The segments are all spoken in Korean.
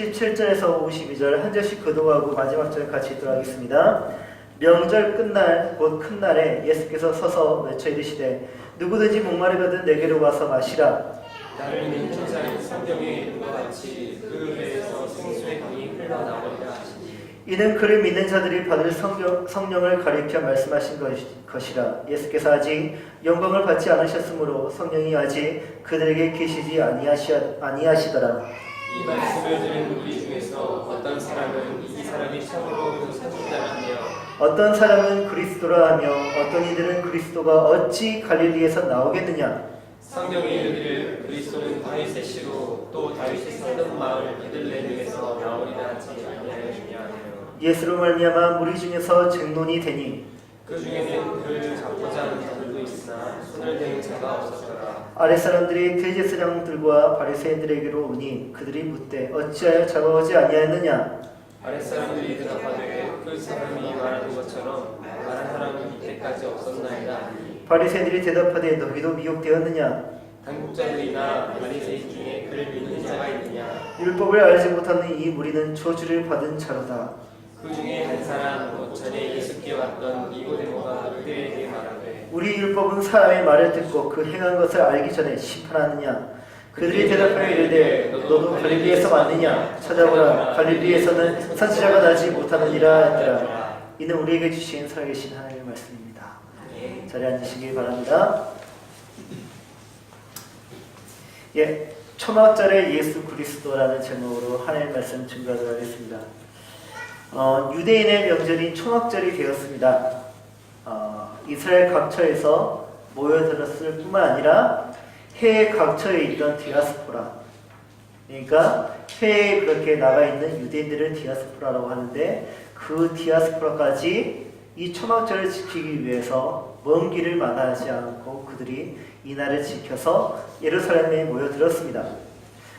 37절에서 52절 한 절씩 교독하고 마지막 절 같이 읽도록 하겠습니다. 명절 끝날 곧 큰 날에 예수께서 서서 외쳐 이르시되 누구든지 목마르거든 내게로 와서 마시라. 나를 믿는 천사는 성경에 있는 것 같이 그 배에서 생수의 강이 흘러나오리라 하시니 이는 그를 믿는 자들이 받을 성령을 가리켜 말씀하신 것이라. 예수께서 아직 영광을 받지 않으셨으므로 성령이 아직 그들에게 계시지 아니하시더라. 이 말씀을 들은 우리 중에서 어떤 사람은 이 사람이 참으로 그 선지자라며 어떤 사람은 그리스도라 하며 어떤 이들은 그리스도가 어찌 갈릴리에서 나오겠느냐. 성령이 이르기를 그리스도는 다윗의 씨로 또 다윗이 살던 마을 베들레헴에서 나오리라 하지 아니하였느냐. 예수로 말미암아 무리 중에서 쟁론이 되니 그 중에는 그를 잡고자 하는 자들도 있으나 손을 대는 자가 없었더라. 아랫사람들이 대제사장들과 바리새인들에게로 오니 그들이 묻되 어찌하여 잡아오지 아니하였느냐. 아랫사람들이 대답하되 그 사람이 말하는 것처럼 다른 사람은 이때까지 없었나이다. 바리새인들이 대답하되 너희도 미혹되었느냐. 당국자들이나 바리새인 중에 그를 믿는 자가 있느냐. 율법을 알지 못하는 이 무리는 저주를 받은 자로다. 그 중에 한 사람 곧 전에 예수께 왔던 니고데모가 그들에게 말하되 우리 율법은 사람의 말을 듣고 그 행한 것을 알기 전에 심판하느냐. 그들이 대답하여 이르되 너도 갈릴리에서 왔느냐. 찾아보라 갈릴리에서는 선지자가 나지 못하느니라 했더라. 이는 우리에게 주신 살아계신 하나님의 말씀입니다. 자리에 앉으시기 바랍니다. 예, 초막절의 예수 그리스도라는 제목으로 하나님의 말씀 증거하도록 하겠습니다. 유대인의 명절인 초막절이 되었습니다. 이스라엘 각처에서 모여들었을 뿐만 아니라 해외 각처에 있던 디아스포라, 그러니까 해외에 그렇게 나가 있는 유대인들을 디아스포라라고 하는데 그 디아스포라까지 이 초막절을 지키기 위해서 먼 길을 마다하지 않고 그들이 이 날을 지켜서 예루살렘에 모여들었습니다.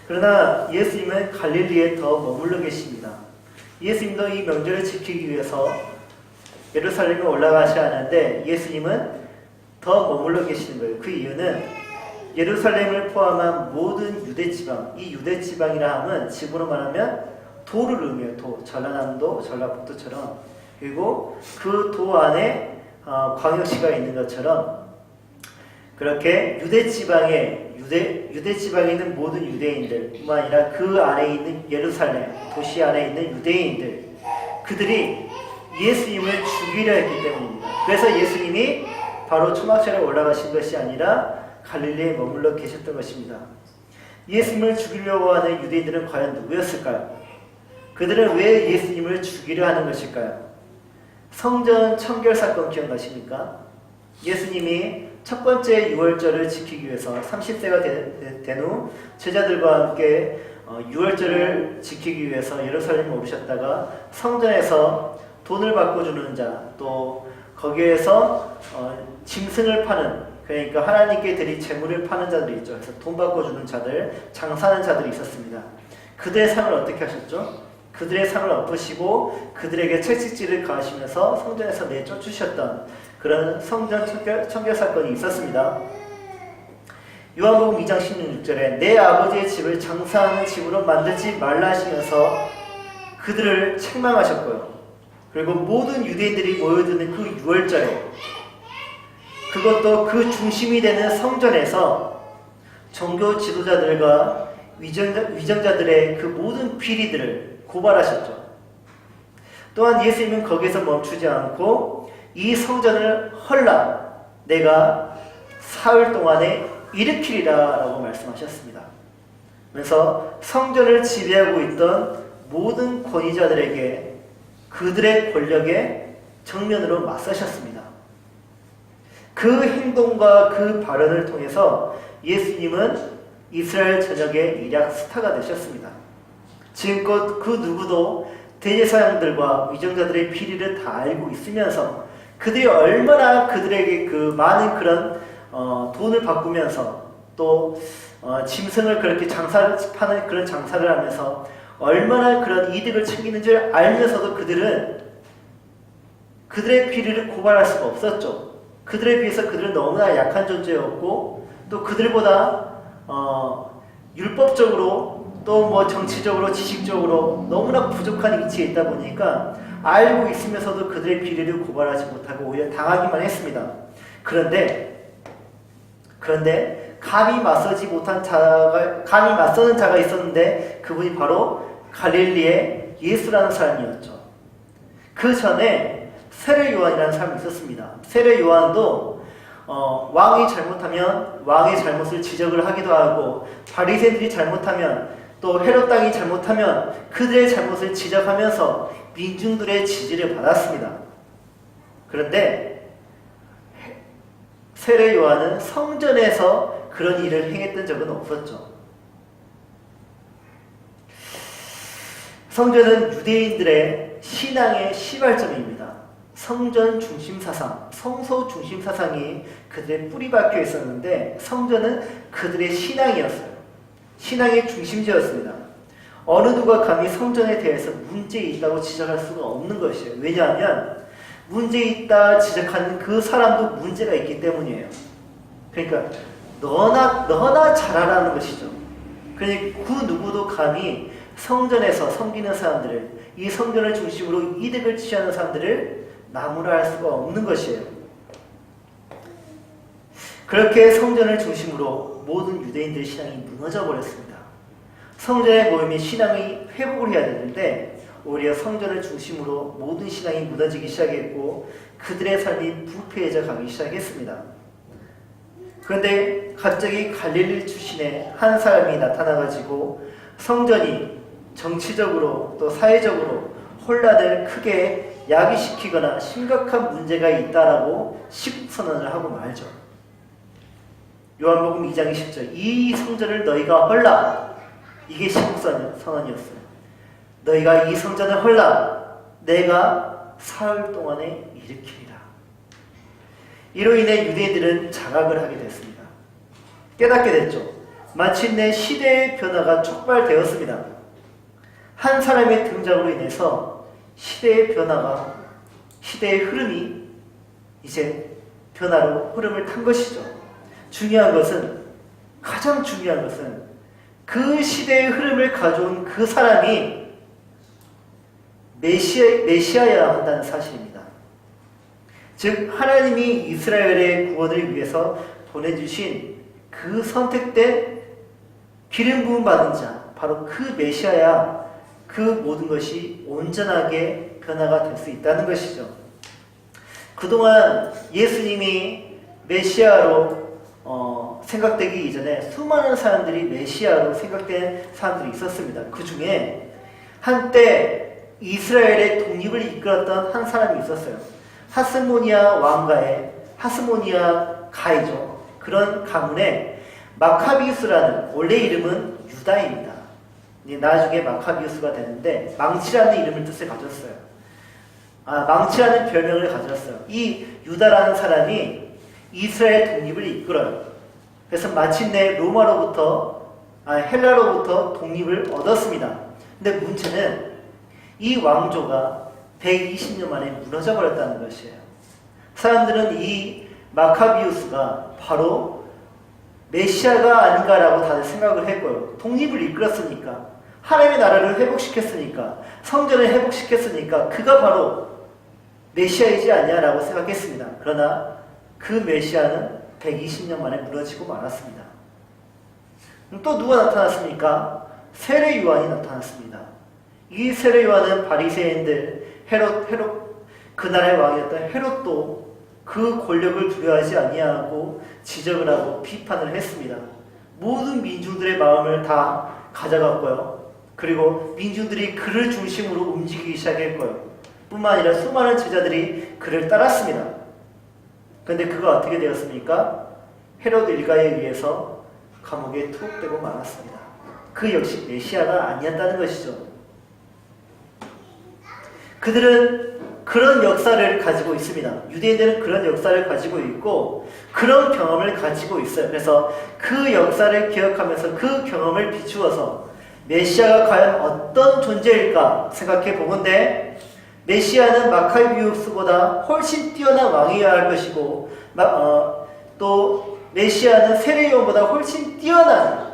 그러나 예수님은 갈릴리에 더 머물러 계십니다. 예수님도 이 명절을 지키기 위해서 예루살렘에 올라가셔야 하는데 예수님은 더 머물러 계시는 거예요. 그 이유는 예루살렘을 포함한 모든 유대지방, 이 유대지방이라 하면 지구로 말하면 도를 의미해요. 도, 전라남도, 전라북도처럼. 그리고 그 도 안에 광역시가 있는 것처럼 그렇게 유대지방에 있는 모든 유대인들 뿐만 아니라 그 안에 있는 예루살렘, 도시 안에 있는 유대인들, 그들이 예수님을 죽이려 했기 때문입니다. 그래서 예수님이 바로 초막절에 올라가신 것이 아니라 갈릴리에 머물러 계셨던 것입니다. 예수님을 죽이려고 하는 유대인들은 과연 누구였을까요? 그들은 왜 예수님을 죽이려 하는 것일까요? 성전 청결 사건 기억나십니까? 예수님이 첫 번째 유월절을 지키기 위해서 30세가 된 후 제자들과 함께 유월절을 지키기 위해서 예루살렘에 오르셨다가 성전에서 돈을 바꿔주는 자, 또 거기에서 짐승을 파는, 그러니까 하나님께 드릴 재물을 파는 자들이 있죠. 그래서 돈 바꿔주는 자들, 장사하는 자들이 있었습니다. 그들의 상을 어떻게 하셨죠? 그들의 상을 엎으시고 그들에게 채찍질을 가하시면서 성전에서 내쫓으셨던 그런 성전 청결 사건이 있었습니다. 요한복음 2장 16절에 내 아버지의 집을 장사하는 집으로 만들지 말라 하시면서 그들을 책망하셨고요. 그리고 모든 유대인들이 모여드는 그 유월절에, 그것도 그 중심이 되는 성전에서 종교 지도자들과 위정자들의 그 모든 비리들을 고발하셨죠. 또한 예수님은 거기에서 멈추지 않고 이 성전을 헐라 내가 사흘 동안에 일으키리라 라고 말씀하셨습니다. 그래서 성전을 지배하고 있던 모든 권위자들에게 그들의 권력에 정면으로 맞서셨습니다. 그 행동과 그 발언을 통해서 예수님은 이스라엘 전역의 일약 스타가 되셨습니다. 지금껏 그 누구도 대제사장들과 위정자들의 비리를 다 알고 있으면서 그들이 얼마나 그들에게 그 많은 그런 돈을 바꾸면서 또 짐승을 그렇게 파는 그런 장사를 하면서 얼마나 그런 이득을 챙기는 줄 알면서도 그들은 그들의 비리를 고발할 수가 없었죠. 그들에 비해서 그들은 너무나 약한 존재였고 또 그들보다 율법적으로 또 뭐 정치적으로 지식적으로 너무나 부족한 위치에 있다 보니까 알고 있으면서도 그들의 비리를 고발하지 못하고 오히려 당하기만 했습니다. 그런데 감히 맞서는 자가 있었는데 그분이 바로 갈릴리의 예수라는 사람이었죠. 그 전에 세례 요한이라는 사람이 있었습니다. 세례 요한도 왕이 잘못하면 왕의 잘못을 지적을 하기도 하고, 바리새인들이 잘못하면 또 헤롯 당이 잘못하면 그들의 잘못을 지적하면서 민중들의 지지를 받았습니다. 그런데 세례 요한은 성전에서 그런 일을 행했던 적은 없었죠. 성전은 유대인들의 신앙의 시발점입니다. 성전 중심 사상, 성소 중심 사상이 그들의 뿌리 박혀 있었는데, 성전은 그들의 신앙이었어요. 신앙의 중심지였습니다. 어느 누가 감히 성전에 대해서 문제 있다고 지적할 수가 없는 것이에요. 왜냐하면 문제 있다 지적하는 그 사람도 문제가 있기 때문이에요. 그러니까 너나 잘하라는 것이죠. 그러니까 그 누구도 감히 성전에서 섬기는 사람들을, 이 성전을 중심으로 이득을 취하는 사람들을 나무라 할 수가 없는 것이에요. 그렇게 성전을 중심으로 모든 유대인들의 신앙이 무너져 버렸습니다. 성전에 모이면 신앙이 회복을 해야 되는데 오히려 성전을 중심으로 모든 신앙이 무너지기 시작했고 그들의 삶이 부패해져 가기 시작했습니다. 그런데 갑자기 갈릴리 출신의 한 사람이 나타나가지고 성전이 정치적으로 또 사회적으로 혼란을 크게 야기시키거나 심각한 문제가 있다라고 시국선언을 하고 말죠. 요한복음 2장 20절, 이 성전을 너희가 헐라. 이게 시국선언이었어요. 너희가 이 성전을 헐라. 내가 사흘 동안에 일으키리라. 이로 인해 유대인들은 자각을 하게 됐습니다. 깨닫게 됐죠. 마침내 시대의 변화가 촉발되었습니다. 한 사람의 등장으로 인해서 시대의 변화가, 시대의 흐름이 이제 변화로 흐름을 탄 것이죠. 가장 중요한 것은 그 시대의 흐름을 가져온 그 사람이 메시아여야 한다는 사실입니다. 즉 하나님이 이스라엘의 구원을 위해서 보내주신 그 선택된 기름 부음 받은 자, 바로 그 메시아야 그 모든 것이 온전하게 변화가 될 수 있다는 것이죠. 그동안 예수님이 메시아로 생각되기 이전에 수많은 사람들이 메시아로 생각된 사람들이 있었습니다. 그 중에 한때 이스라엘의 독립을 이끌었던 한 사람이 있었어요. 하스모니아 가이죠. 그런 가문의 마카비우스라는, 원래 이름은 유다입니다. 나중에 마카비우스가 되는데 망치라는 이름을 뜻을 가졌어요. 망치라는 별명을 가졌어요. 이 유다라는 사람이 이스라엘 독립을 이끌어요. 그래서 마침내 헬라로부터 독립을 얻었습니다. 근데 문제는 이 왕조가 120년 만에 무너져 버렸다는 것이에요. 사람들은 이 마카비우스가 바로 메시아가 아닌가라고 다들 생각을 했고요. 독립을 이끌었으니까, 하나님의 나라를 회복시켰으니까, 성전을 회복시켰으니까 그가 바로 메시아이지 않냐라고 생각했습니다. 그러나 그 메시아는 120년 만에 무너지고 말았습니다. 또 누가 나타났습니까? 세례 요한이 나타났습니다. 이 세례 요한은 바리새인들, 그 나라의 왕이었던 헤롯도 그 권력을 두려워하지 아니하고 지적을 하고 비판을 했습니다. 모든 민중들의 마음을 다 가져갔고요. 그리고 민중들이 그를 중심으로 움직이기 시작했고요. 뿐만 아니라 수많은 제자들이 그를 따랐습니다. 그런데 그가 어떻게 되었습니까? 헤롯 일가에 의해서 감옥에 투옥되고 말았습니다. 그 역시 메시아가 아니었다는 것이죠. 그들은 그런 역사를 가지고 있습니다. 유대인들은 그런 역사를 가지고 있고 그런 경험을 가지고 있어요. 그래서 그 역사를 기억하면서 그 경험을 비추어서 메시아가 과연 어떤 존재일까 생각해 보건대 메시아는 마카비우스보다 훨씬 뛰어난 왕이어야 할 것이고 또 메시아는 세례요한보다 훨씬 뛰어난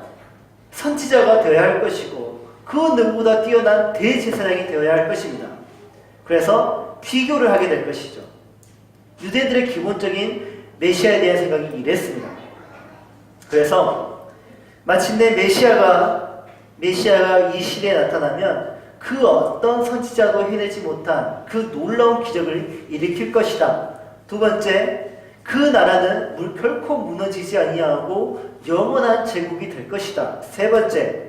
선지자가 되어야 할 것이고 그 누구보다 뛰어난 대제사장이 되어야 할 것입니다. 그래서 비교를 하게 될 것이죠. 유대인들의 기본적인 메시아에 대한 생각이 이랬습니다. 그래서 마침내 메시아가 이 시대에 나타나면 그 어떤 선지자도 해내지 못한 그 놀라운 기적을 일으킬 것이다. 두 번째, 그 나라는 결코 무너지지 아니하고 영원한 제국이 될 것이다. 세 번째,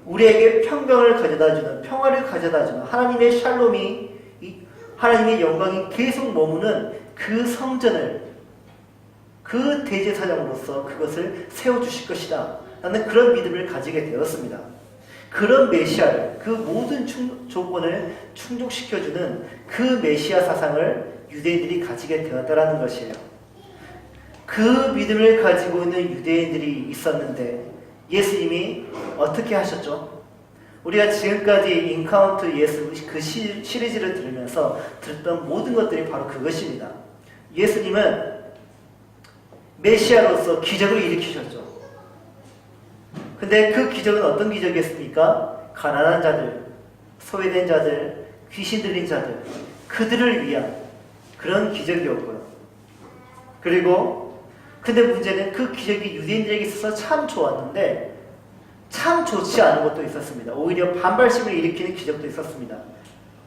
우리에게 평강을 가져다주는, 평화를 가져다주는 하나님의 샬롬이, 하나님의 영광이 계속 머무는 그 성전을 그 대제사장으로서 그것을 세워주실 것이다. 라는 그런 믿음을 가지게 되었습니다. 그런 메시아를, 그 모든 조건을 충족시켜주는 그 메시아 사상을 유대인들이 가지게 되었다라는 것이에요. 그 믿음을 가지고 있는 유대인들이 있었는데 예수님이 어떻게 하셨죠? 우리가 지금까지 인카운트 예수 그 시리즈를 들으면서 들었던 모든 것들이 바로 그것입니다. 예수님은 메시아로서 기적을 일으키셨죠. 근데 그 기적은 어떤 기적이었습니까? 가난한 자들, 소외된 자들, 귀신 들린 자들, 그들을 위한 그런 기적이었고요. 그리고 근데 문제는 그 기적이 유대인들에게 있어서 참 좋았는데 참 좋지 않은 것도 있었습니다. 오히려 반발심을 일으키는 기적도 있었습니다.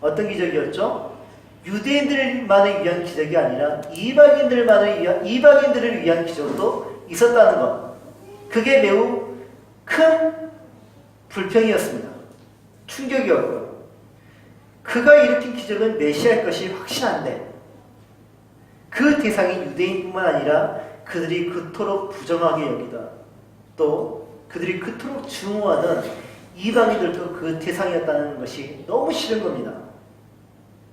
어떤 기적이었죠? 유대인들만을 위한 기적이 아니라 이방인들을 위한 기적도 있었다는 것. 그게 매우 큰 불평이었습니다. 충격이었고요. 그가 일으킨 기적은 메시아일 것이 확실한데 그 대상이 유대인뿐만 아니라 그들이 그토록 부정하게 여기다 또 그들이 그토록 증오하던 이방인들도 그 대상이었다는 것이 너무 싫은 겁니다.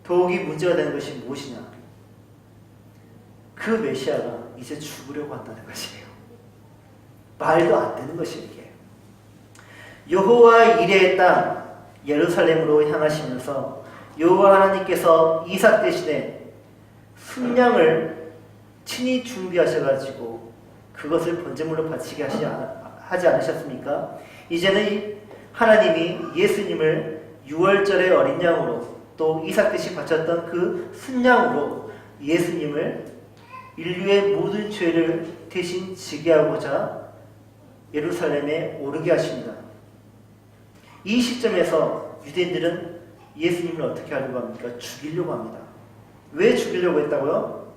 더욱이 문제가 되는 것이 무엇이냐? 그 메시아가 이제 죽으려고 한다는 것이에요. 말도 안 되는 것이 이게. 여호와 이레의 땅 예루살렘으로 향하시면서 여호와 하나님께서 이삭 대신에 순양을 친히 준비하셔가지고 그것을 번제물로 바치게 하지 않으셨습니까? 이제는 하나님이 예수님을 6월절의 어린 양으로 또 이삭 대신 바쳤던 그 순양으로 예수님을 인류의 모든 죄를 대신 지게 하고자 예루살렘에 오르게 하십니다. 이 시점에서 유대인들은 예수님을 어떻게 하려고 합니까? 죽이려고 합니다. 왜 죽이려고 했다고요?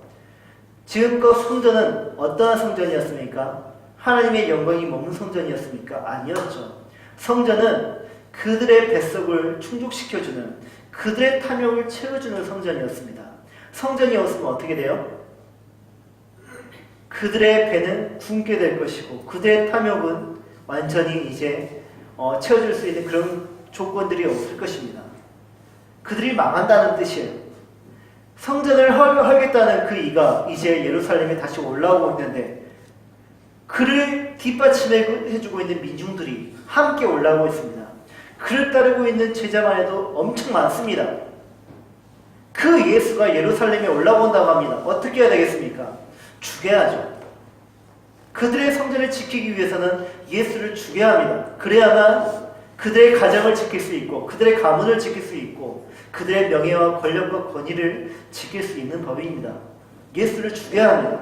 지금껏 성전은 어떠한 성전이었습니까? 하나님의 영광이 머문 성전이었습니까? 아니었죠. 성전은 그들의 뱃속을 충족시켜주는, 그들의 탐욕을 채워주는 성전이었습니다. 성전이 없으면 어떻게 돼요? 그들의 배는 굶게 될 것이고 그들의 탐욕은 완전히 이제 채워줄 수 있는 그런 조건들이 없을 것입니다. 그들이 망한다는 뜻이에요. 성전을 헐겠다는 그 이가 이제 예루살렘에 다시 올라오고 있는데 그를 뒷받침해주고 있는 민중들이 함께 올라오고 있습니다. 그를 따르고 있는 제자만 해도 엄청 많습니다. 그 예수가 예루살렘에 올라온다고 합니다. 어떻게 해야 되겠습니까? 죽여야죠. 그들의 성전을 지키기 위해서는 예수를 죽여야 합니다. 그래야만 그들의 가정을 지킬 수 있고 그들의 가문을 지킬 수 있고 그들의 명예와 권력과 권위를 지킬 수 있는 법입니다. 예수를 죽여야 합니다.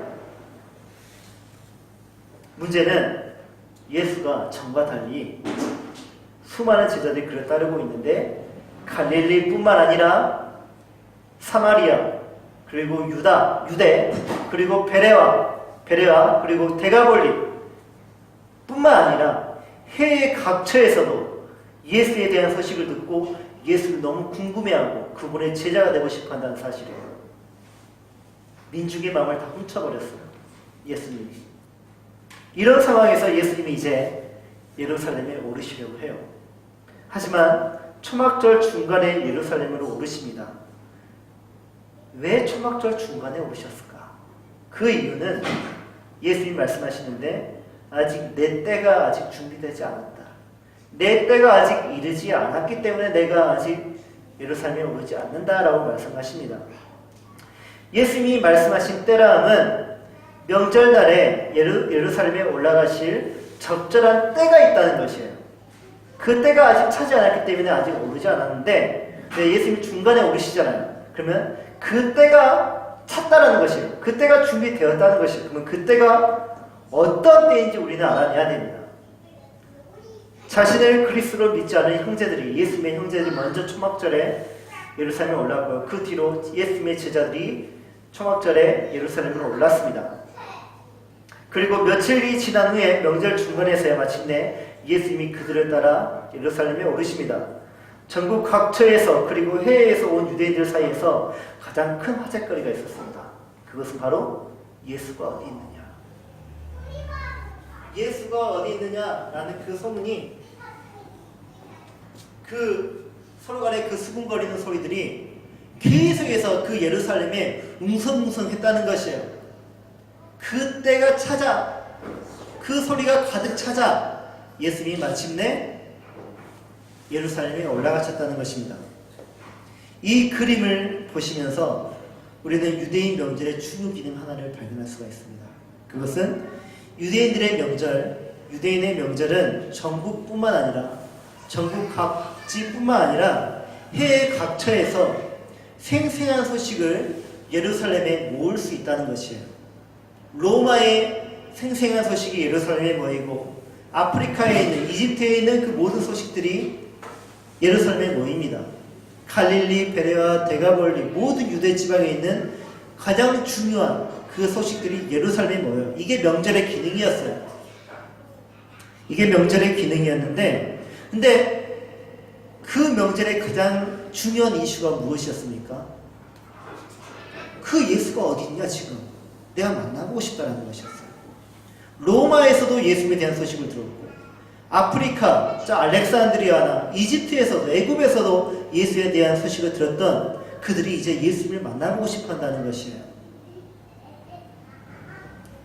문제는 예수가 전과 달리 수많은 제자들이 그를 따르고 있는데 갈릴리뿐만 아니라 사마리아 그리고 유대 그리고 베레아 그리고 데가볼리 뿐만 아니라 해외 각처에서도 예수에 대한 소식을 듣고 예수를 너무 궁금해하고 그분의 제자가 되고 싶어한다는 사실이에요. 민중의 마음을 다 훔쳐버렸어요. 예수님이. 이런 상황에서 예수님이 이제 예루살렘에 오르시려고 해요. 하지만 초막절 중간에 예루살렘으로 오르십니다. 왜 초막절 중간에 오르셨을까? 그 이유는 예수님이 말씀하시는데 아직 내 때가 아직 준비되지 않았다. 내 때가 아직 이르지 않았기 때문에 내가 아직 예루살렘에 오르지 않는다라고 말씀하십니다. 예수님이 말씀하신 때라 함은 명절날에 예루살렘에 올라가실 적절한 때가 있다는 것이에요. 그 때가 아직 차지 않았기 때문에 아직 오르지 않았는데 예수님이 중간에 오르시잖아요. 그러면 그 때가 찼다라는 것이에요. 그 때가 준비되었다는 것이에요. 그러면 그 때가 어떤 때인지 우리는 알아내야 됩니다. 자신을 그리스도로 믿지 않은 형제들이, 예수님의 형제들이 먼저 초막절에 예루살렘에 올랐고요. 그 뒤로 예수님의 제자들이 초막절에 예루살렘으로 올랐습니다. 그리고 며칠이 지난 후에 명절 중간에서야 마침내 예수님이 그들을 따라 예루살렘에 오르십니다. 전국 각처에서 그리고 해외에서 온 유대인들 사이에서 가장 큰 화제거리가 있었습니다. 그것은 바로 예수가 어디 있느냐. 예수가 어디 있느냐라는 그 소문이 그 서로 간의 그 수군거리는 소리들이 계속해서 그 예루살렘에 웅성웅성했다는 것이에요. 그 때가 찾아, 그 소리가 가득 찾아 예수님이 마침내 예루살렘에 올라가셨다는 것입니다. 이 그림을 보시면서 우리는 유대인 명절의 추구 기능 하나를 발견할 수가 있습니다. 그것은 유대인들의 명절, 유대인의 명절은 전국뿐만 아니라 전국 각지뿐만 아니라 해외 각처에서 생생한 소식을 예루살렘에 모을 수 있다는 것이에요. 로마의 생생한 소식이 예루살렘에 모이고 아프리카에 있는, 이집트에 있는 그 모든 소식들이 예루살렘에 모입니다. 갈릴리, 베레와 데가볼리 모든 유대 지방에 있는 가장 중요한 그 소식들이 예루살렘에 모여요. 이게 명절의 기능이었어요. 이게 명절의 기능이었는데, 근데 그 명절의 가장 중요한 이슈가 무엇이었습니까? 그 예수가 어디 있냐 지금 내가 만나보고 싶다는 것이었어요. 로마에서도 예수님에 대한 소식을 들었고, 아프리카, 알렉산드리아나 이집트에서도, 애굽에서도 예수에 대한 소식을 들었던 그들이 이제 예수님을 만나보고 싶어 한다는 것이에요.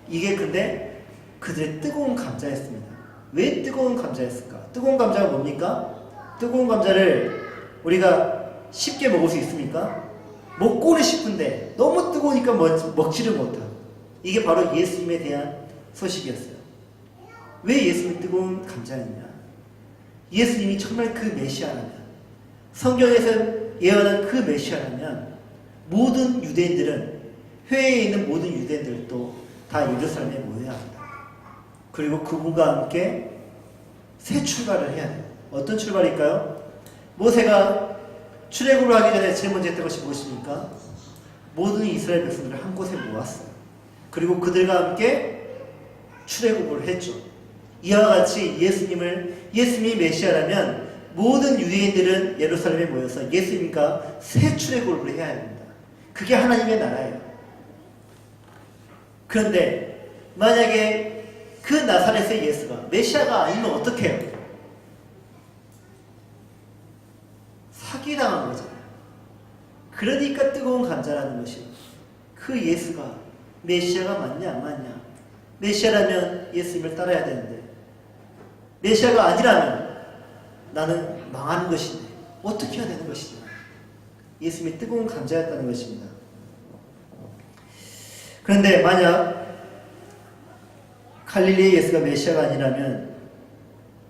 이게 근데 그들의 뜨거운 감자였습니다. 왜 뜨거운 감자였을까? 뜨거운 감자가 뭡니까? 뜨거운 감자를 우리가 쉽게 먹을 수 있습니까? 먹고는 싶은데 너무 뜨거우니까 먹지를 못하고. 이게 바로 예수님에 대한 소식이었어요. 왜 예수님이 뜨거운 감자였냐? 예수님이 정말 그 메시아라면, 성경에서 예언한 그 메시아라면 모든 유대인들은, 회에 있는 모든 유대인들도 다 예루살렘에 모여야 합니다. 그리고 그분과 함께 새 출발을 해야 돼요. 어떤 출발일까요? 모세가 출애굽을 하기 전에 제일 먼저 했던 것이 무엇입니까? 모든 이스라엘 백성들을 한 곳에 모았어요. 그리고 그들과 함께 출애굽을 했죠. 이와 같이 예수님이 메시아라면 모든 유대인들은 예루살렘에 모여서 예수님과 새 출애굽을 해야 합니다. 그게 하나님의 나라예요. 그런데 만약에 그 나사렛의 예수가 메시아가 아니면 어떻게 해요? 사기당한 거잖아요. 그러니까 뜨거운 감자라는 것이, 그 예수가 메시아가 맞냐 안 맞냐. 메시아라면 예수님을 따라야 되는데 메시아가 아니라면 나는 망하는 것인데 어떻게 해야 되는 것이냐. 예수님이 뜨거운 감자였다는 것입니다. 그런데 만약 갈릴리의 예수가 메시아가 아니라면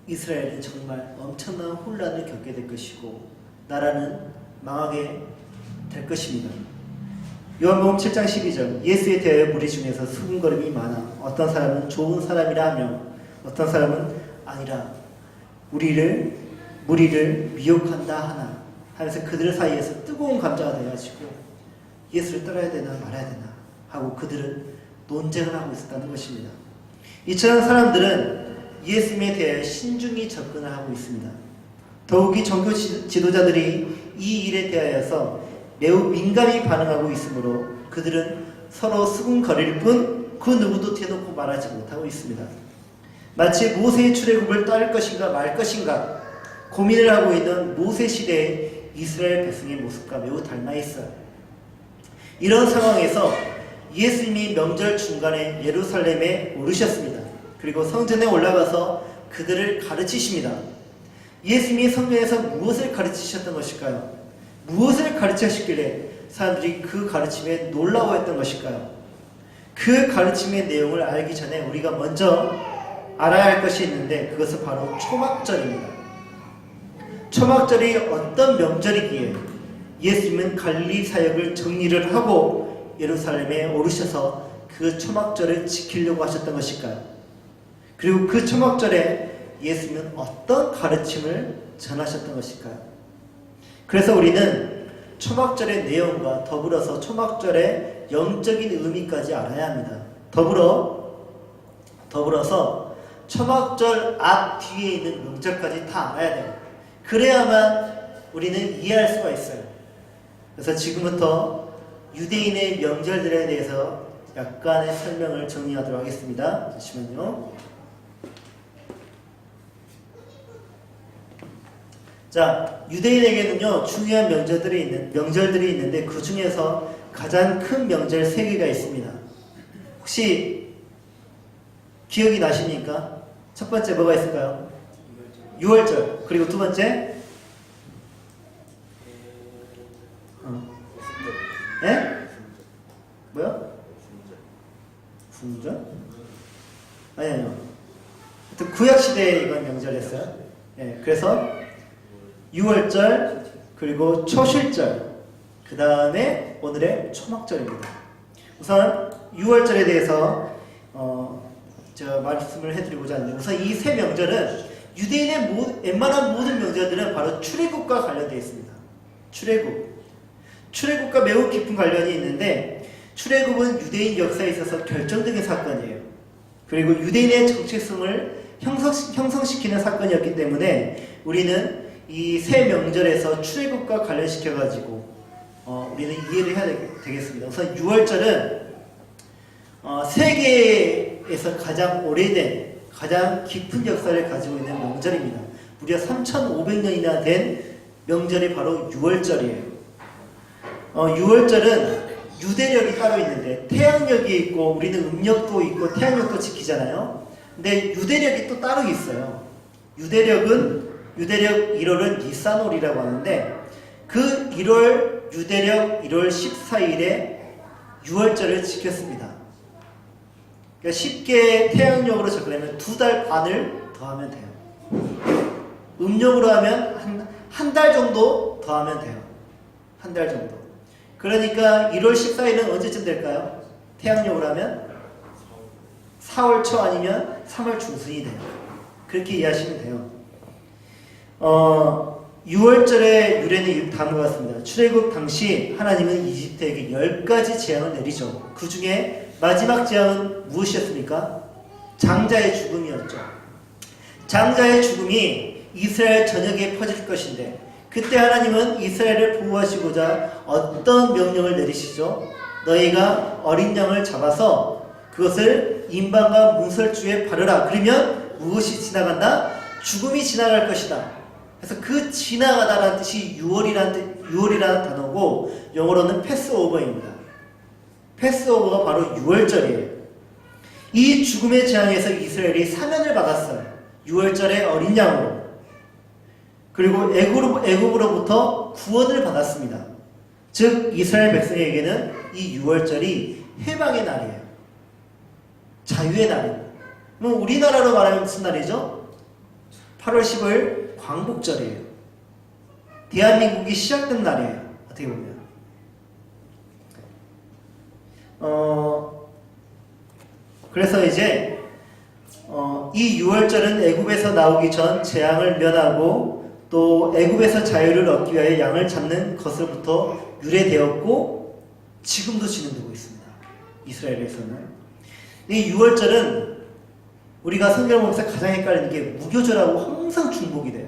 이스라엘은 정말 엄청난 혼란을 겪게 될 것이고 나라는 망하게 될 것입니다. 요한복음 7장 12절, 예수에 대하여 무리 중에서 수군거림이 많아 어떤 사람은 좋은 사람이라 하며 어떤 사람은 아니라 무리를 미혹한다 하나 하면서 그들 사이에서 뜨거운 감자가 돼가지고 예수를 따라야 되나 말아야 되나 하고 그들은 논쟁을 하고 있었다는 것입니다. 이처럼 사람들은 예수님에 대해 신중히 접근을 하고 있습니다. 더욱이 종교 지도자들이 이 일에 대하여서 매우 민감히 반응하고 있으므로 그들은 서로 수군거릴 뿐 그 누구도 대놓고 말하지 못하고 있습니다. 마치 모세의 출애굽을 따를 것인가 말 것인가 고민을 하고 있는 모세 시대의 이스라엘 백성의 모습과 매우 닮아 있어요. 이런 상황에서 예수님이 명절 중간에 예루살렘에 오르셨습니다. 그리고 성전에 올라가서 그들을 가르치십니다. 예수님이 성경에서 무엇을 가르치셨던 것일까요? 무엇을 가르치셨길래 사람들이 그 가르침에 놀라워했던 것일까요? 그 가르침의 내용을 알기 전에 우리가 먼저 알아야 할 것이 있는데 그것은 바로 초막절입니다. 초막절이 어떤 명절이기에 예수님은 갈릴리 사역을 정리를 하고 예루살렘에 오르셔서 그 초막절을 지키려고 하셨던 것일까요? 그리고 그 초막절에 예수님은 어떤 가르침을 전하셨던 것일까요? 그래서 우리는 초막절의 내용과 더불어서 초막절의 영적인 의미까지 알아야 합니다. 더불어서 초막절 앞 뒤에 있는 명절까지 다 알아야 돼요. 그래야만 우리는 이해할 수가 있어요. 그래서 지금부터 유대인의 명절들에 대해서 약간의 설명을 정리하도록 하겠습니다. 잠시만요. 자, 유대인에게는요 중요한 명절들이 있는데 그 중에서 가장 큰 명절 3개가 있습니다. 혹시 기억이 나십니까? 첫 번째 뭐가 있을까요? 유월절. 그리고 두 번째? 예? 뭐요? 궁전? 아니요. 구약시대에 이건 명절이었어요. 예, 그래서 유월절, 그리고 초실절, 그 다음에 오늘의 초막절입니다. 우선 유월절에 대해서 제가 말씀을 해드리고자 하는데, 우선 이 3명절은 유대인의 웬만한 모든 명절들은 바로 출애굽과 관련되어 있습니다. 출애굽과 매우 깊은 관련이 있는데, 출애굽은 유대인 역사에 있어서 결정적인 사건이에요. 그리고 유대인의 정체성을 형성시키는 사건이었기 때문에 우리는 이 3명절에서 출애굽과 관련시켜가지고 우리는 이해를 해야 되겠습니다. 우선 유월절은 세계에서 가장 오래된, 가장 깊은 역사를 가지고 있는 명절입니다. 무려 3,500년이나 된 명절이 바로 유월절이에요. 유월절은 유대력이 따로 있는데 태양력이 있고 우리는 음력도 있고 태양력도 지키잖아요. 근데 유대력이 또 따로 있어요. 유대력 1월은 니산월이라고 하는데 그 유대력 1월 14일에 유월절을 지켰습니다. 그러니까 쉽게 태양력으로 접근하면 2달 반을 더하면 돼요. 음력으로 하면 한 달 정도 더하면 돼요. 한 달 정도. 그러니까 1월 14일은 언제쯤 될까요? 태양력으로 하면 4월 초 아니면 3월 중순이 돼요. 그렇게 이해하시면 돼요. 유월절의 유래는 다음과 같습니다. 출애굽 당시 하나님은 이집트에게 10가지 재앙을 내리죠. 그 중에 마지막 재앙은 무엇이었습니까? 장자의 죽음이었죠. 장자의 죽음이 이스라엘 전역에 퍼질 것인데, 그때 하나님은 이스라엘을 보호하시고자 어떤 명령을 내리시죠? 너희가 어린 양을 잡아서 그것을 인방과 문설주에 바르라. 그러면 무엇이 지나간다? 죽음이 지나갈 것이다. 그래서 그 지나가다라는 뜻이 유월이라는 단어고, 영어로는 패스오버입니다. 패스오버가 바로 유월절이에요. 이 죽음의 재앙에서 이스라엘이 사면을 받았어요. 유월절의 어린 양으로. 그리고 애굽으로부터 구원을 받았습니다. 즉 이스라엘 백성에게는 이 유월절이 해방의 날이에요. 자유의 날이에요. 그럼 우리나라로 말하면 무슨 날이죠? 8월 10일 광복절이에요. 대한민국이 시작된 날이에요. 어떻게 보면. 그래서 이제 이 유월절은 애굽에서 나오기 전 재앙을 면하고 또 애굽에서 자유를 얻기 위하여 양을 잡는 것으로부터 유래되었고 지금도 진행되고 있습니다. 이스라엘에서는. 이 유월절은 우리가 성경을 보면서 가장 헷갈리는 게 무교절하고 항상 중복이 돼요.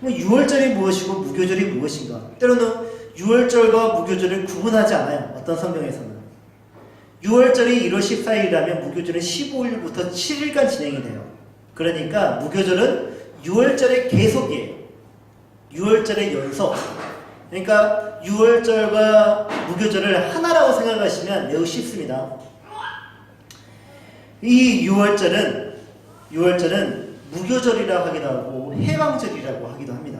유월절이 무엇이고 무교절이 무엇인가? 때로는 유월절과 무교절을 구분하지 않아요. 어떤 성경에서는. 유월절이 1월 14일이라면 무교절은 15일부터 7일간 진행이 돼요. 그러니까 무교절은 유월절의 계속이에요. 유월절의 연속. 그러니까 유월절과 무교절을 하나라고 생각하시면 매우 쉽습니다. 이 유월절은 무교절이라고 하기도 하고 해방절이라고 하기도 합니다.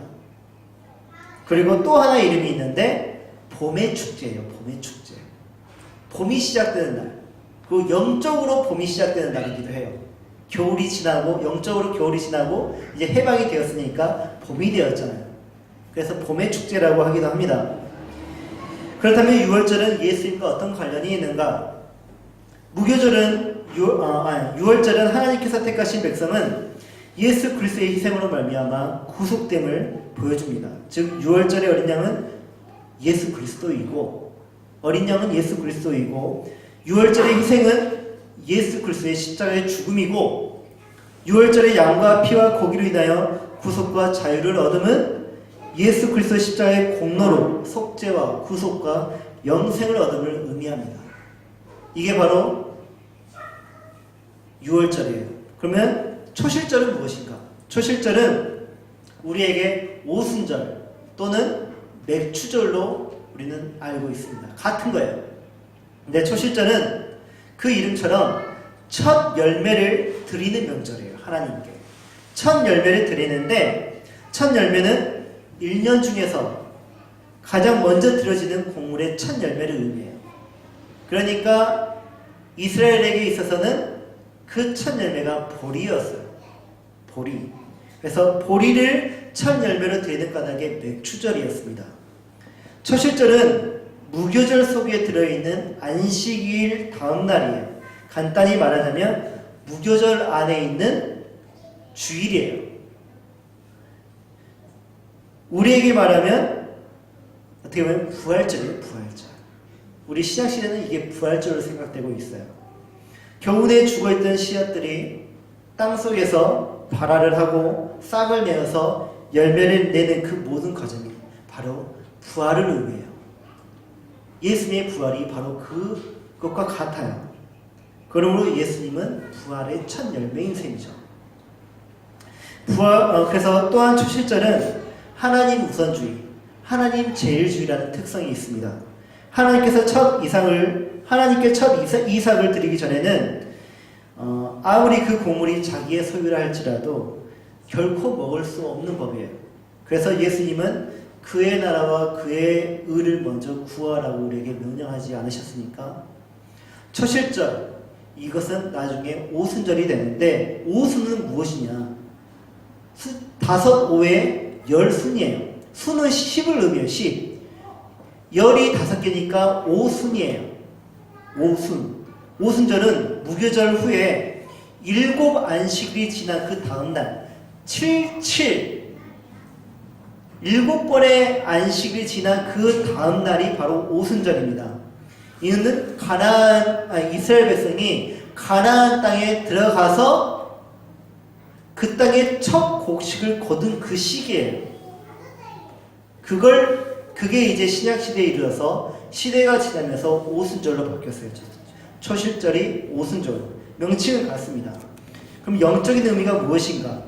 그리고 또 하나 이름이 있는데 봄의 축제예요. 봄의 축제. 봄이 시작되는 날. 그리고 영적으로 봄이 시작되는 날이기도 해요. 겨울이 지나고 영적으로 겨울이 지나고 이제 해방이 되었으니까 봄이 되었잖아요. 그래서 봄의 축제라고 하기도 합니다. 그렇다면 유월절은 예수님과 어떤 관련이 있는가? 무교절은 6월절은 하나님께서 택하신 백성은 예수 그리스도의 희생으로 말미암아 구속됨을 보여줍니다. 즉 6월절의 어린 양은 예수 그리스도이고 어린 양은 예수 그리스도이고 6월절의 희생은 예수 그리스도의 십자가의 죽음이고 6월절의 양과 피와 고기로 인하여 구속과 자유를 얻음은 예수 그리스도 십자가의 공로로 속죄와 구속과 영생을 얻음을 의미합니다. 이게 바로 6월절이에요. 그러면 초실절은 무엇인가? 초실절은 우리에게 오순절 또는 맥추절로 우리는 알고 있습니다. 같은 거예요. 근데 초실절은 그 이름처럼 첫 열매를 드리는 명절이에요. 하나님께. 첫 열매를 드리는데 첫 열매는 1년 중에서 가장 먼저 드려지는 곡물의 첫 열매를 의미해요. 그러니까 이스라엘에게 있어서는 그 첫 열매가 보리였어요. 보리. 그래서 보리를 첫 열매로 드리는 까닭에 맥추절이었습니다. 초실절은 무교절 속에 들어있는 안식일 다음 날이에요. 간단히 말하자면 무교절 안에 있는 주일이에요. 우리에게 말하면 어떻게 보면 부활절이에요. 부활절. 우리 신약시대는 이게 부활절로 생각되고 있어요. 겨우내 죽어있던 씨앗들이 땅속에서 발화를 하고 싹을 내어서 열매를 내는 그 모든 과정이 바로 부활을 의미해요. 예수님의 부활이 바로 그것과 같아요. 그러므로 예수님은 부활의 첫 열매인 셈이죠. 그래서 또한 초실절은 하나님 우선주의, 하나님 제일주의라는 특성이 있습니다. 하나님께 첫 이삭을 드리기 전에는 아무리 그 곡물이 자기의 소유라 할지라도 결코 먹을 수 없는 법이에요. 그래서 예수님은 그의 나라와 그의 의를 먼저 구하라고 우리에게 명령하지 않으셨습니까? 초실절, 이것은 나중에 오순절이 되는데 오순은 무엇이냐? 5, 5의 열순이에요. 순은 10을 의미해요. 10. 열이 5개니까 오순이에요. 오순. 오순절은 무교절 후에 7 안식일이 지난 그 다음날 7 7번의 안식일이 지난 그 다음날이 바로 오순절입니다. 이는 이스라엘 백성이 가나안 땅에 들어가서 그 땅에 첫 곡식을 거둔 그 시기예요. 그게 이제 신약시대에 이르러서 시대가 지나면서 오순절로 바뀌었어요. 초실절이 오순절. 명칭은 같습니다. 그럼 영적인 의미가 무엇인가?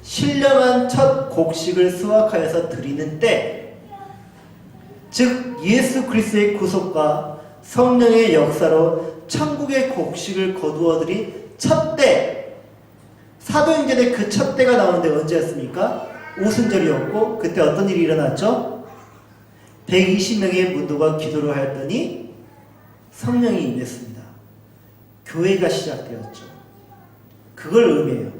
신령한 첫 곡식을 수확하여서 드리는 때, 즉 예수 그리스도의 구속과 성령의 역사로 천국의 곡식을 거두어들인 첫 때, 사도행전에 그 첫 때가 나오는데 언제였습니까? 오순절이었고 그때 어떤 일이 일어났죠? 120명의 문도가 기도를 하였더니 성령이 임했습니다. 교회가 시작되었죠. 그걸 의미해요.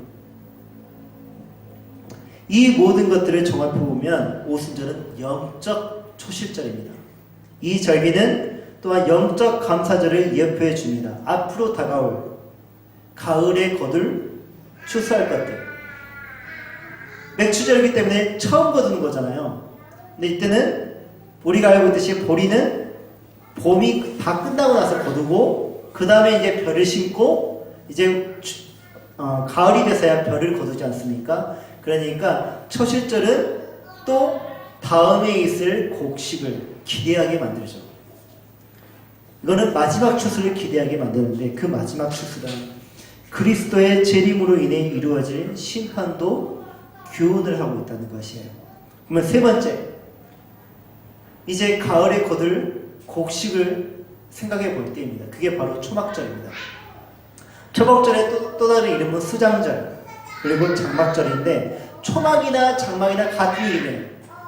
이 모든 것들을 종합해보면 오순절은 영적 초실절입니다. 이 절기는 또한 영적 감사절을 예표해 줍니다. 앞으로 다가올 가을에 거둘 추수할 것들. 맥추절이기 때문에 처음 거두는 거잖아요. 근데 이때는 우리가 알고 있듯이 보리는 봄이 다 끝나고 나서 거두고 그 다음에 이제 벼를 심고 이제 가을이 돼서야 벼를 거두지 않습니까? 그러니까 초실절은 또 다음에 있을 곡식을 기대하게 만들죠. 이거는 마지막 추수를 기대하게 만드는데 그 마지막 추수가 그리스도의 재림으로 인해 이루어질 심판도 교훈을 하고 있다는 것이에요. 그러면 세 번째, 이제 가을에 거둘 곡식을 생각해 볼 때입니다. 그게 바로 초막절입니다. 초막절의 또 다른 이름은 수장절 그리고 장막절인데 초막이나 장막이나 같은 이름이에요.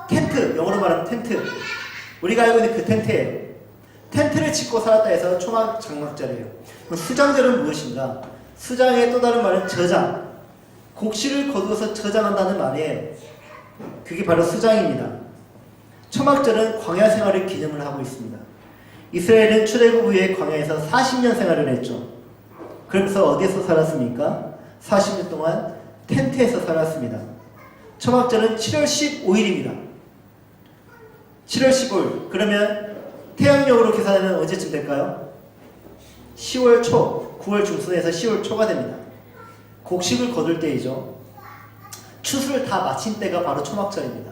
텐트, 영어로 말하면 텐트. 우리가 알고 있는 그 텐트예요. 텐트를 짓고 살았다 해서 초막 장막절이에요. 수장절은 무엇인가? 수장의 또 다른 말은 저장. 곡식을 거두어서 저장한다는 말이에요. 그게 바로 수장입니다. 초막절은 광야 생활을 기념을 하고 있습니다. 이스라엘은 출애굽 후에 광야에서 40년 생활을 했죠. 그러면서 어디에서 살았습니까? 40년 동안 텐트에서 살았습니다. 초막절은 7월 15일입니다. 7월 15일. 그러면 태양력으로 계산하면 언제쯤 될까요? 10월 초, 9월 중순에서 10월 초가 됩니다. 곡식을 거둘 때이죠. 추수를 다 마친 때가 바로 초막절입니다.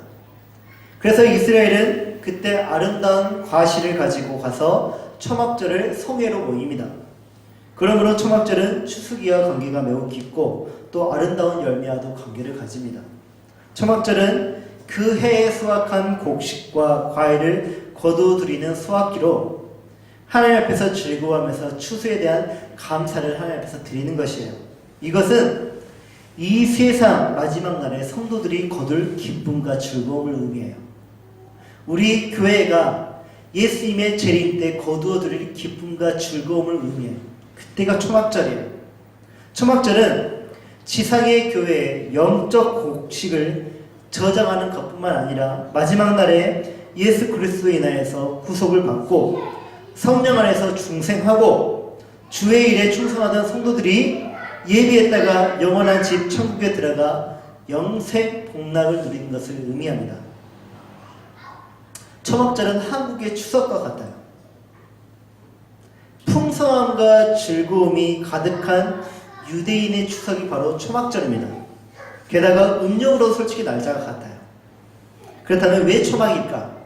그래서 이스라엘은 그때 아름다운 과실을 가지고 가서 초막절을 성회로 모입니다. 그러므로 초막절은 추수기와 관계가 매우 깊고 또 아름다운 열매와도 관계를 가집니다. 초막절은 그 해에 수확한 곡식과 과일을 거두드리는 수확기로 하나님 앞에서 즐거워하면서 추수에 대한 감사를 하나님 앞에서 드리는 것이에요. 이것은 이 세상 마지막 날에 성도들이 거둘 기쁨과 즐거움을 의미해요. 우리 교회가 예수님의 재림 때 거두어 드릴 기쁨과 즐거움을 의미해요. 그때가 초막절이에요. 초막절은 지상의 교회의 영적 곡식을 저장하는 것뿐만 아니라 마지막 날에 예수 그리스도에 인하여서 구속을 받고 성령 안에서 중생하고 주의 일에 충성하던 성도들이 예비했다가 영원한 집 천국에 들어가 영생 복락을 누리는 것을 의미합니다. 초막절은 한국의 추석과 같아요. 풍성함과 즐거움이 가득한 유대인의 추석이 바로 초막절입니다. 게다가 음력으로 솔직히 날짜가 같아요. 그렇다면 왜 초막일까?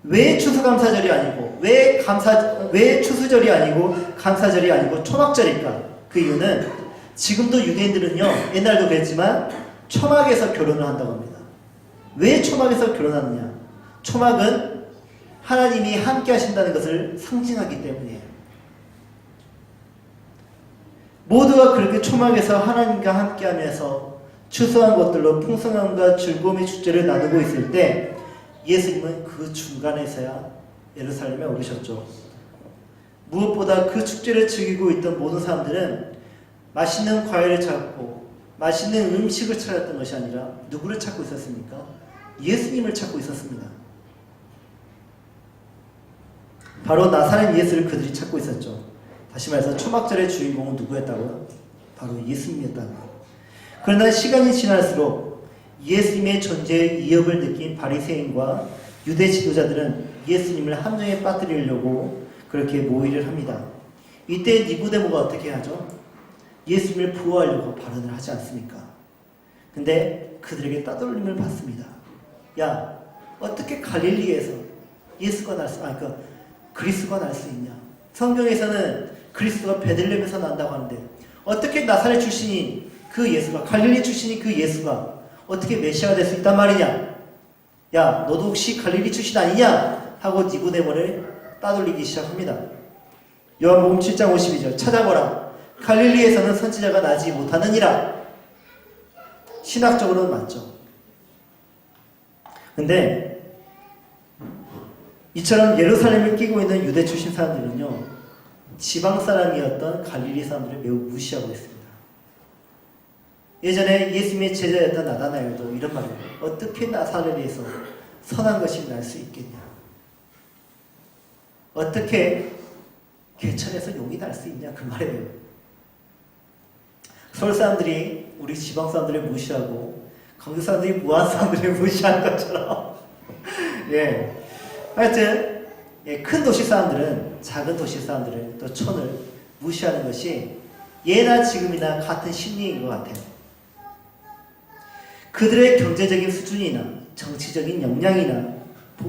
왜 추수감사절이 아니고 왜 추수절이 아니고 감사절이 아니고 초막절일까? 그 이유는 지금도 유대인들은요, 옛날도 그랬지만 초막에서 결혼을 한다고 합니다. 왜 초막에서 결혼하느냐? 초막은 하나님이 함께 하신다는 것을 상징하기 때문이에요. 모두가 그렇게 초막에서 하나님과 함께 하면서 추수한 것들로 풍성함과 즐거움의 축제를 나누고 있을 때 예수님은 그 중간에서야 예루살렘에 오르셨죠. 무엇보다 그 축제를 즐기고 있던 모든 사람들은 맛있는 과일을 찾고 맛있는 음식을 찾았던 것이 아니라 누구를 찾고 있었습니까? 예수님을 찾고 있었습니다. 바로 나사렛 예수를 그들이 찾고 있었죠. 다시 말해서 초막절의 주인공은 누구였다고요? 바로 예수님이었다고요. 그러나 시간이 지날수록 예수님의 존재의 위협을 느낀 바리새인과 유대 지도자들은 예수님을 함정에 빠뜨리려고 그렇게 모의를 합니다. 이때 니고데모가 어떻게 하죠? 예수님을 부호하려고 발언을 하지 않습니까? 근데 그들에게 따돌림을 받습니다. 야, 어떻게 갈릴리에서 예수가 그리스도가 날 수 있냐? 성경에서는 그리스도가 베들레헴에서 난다고 하는데 어떻게 나사렛 출신인 그 예수가, 갈릴리 출신인 그 예수가 어떻게 메시아가 될 수 있단 말이냐? 야, 너도 혹시 갈릴리 출신 아니냐? 하고 니고데모를 따돌리기 시작합니다. 요한복음 7장 52절 찾아보라. 갈릴리에서는 선지자가 나지 못하느니라. 신학적으로는 맞죠. 근데 이처럼 예루살렘을 끼고 있는 유대 출신 사람들은요, 지방 사람이었던 갈릴리 사람들을 매우 무시하고 있습니다. 예전에 예수님의 제자였던 나다나엘도 이런 말을 해요. 어떻게 나사렛에서 선한 것이 날 수 있겠냐? 어떻게 개천에서 용이 날 수 있냐? 그 말이에요. 서울 사람들이 우리 지방 사람들을 무시하고 강주 사람들이 무안 사람들을 무시하는 것처럼 예. 하여튼 큰 도시 사람들은 작은 도시 사람들을 또 촌을 무시하는 것이 예나 지금이나 같은 심리인 것 같아요. 그들의 경제적인 수준이나 정치적인 역량이나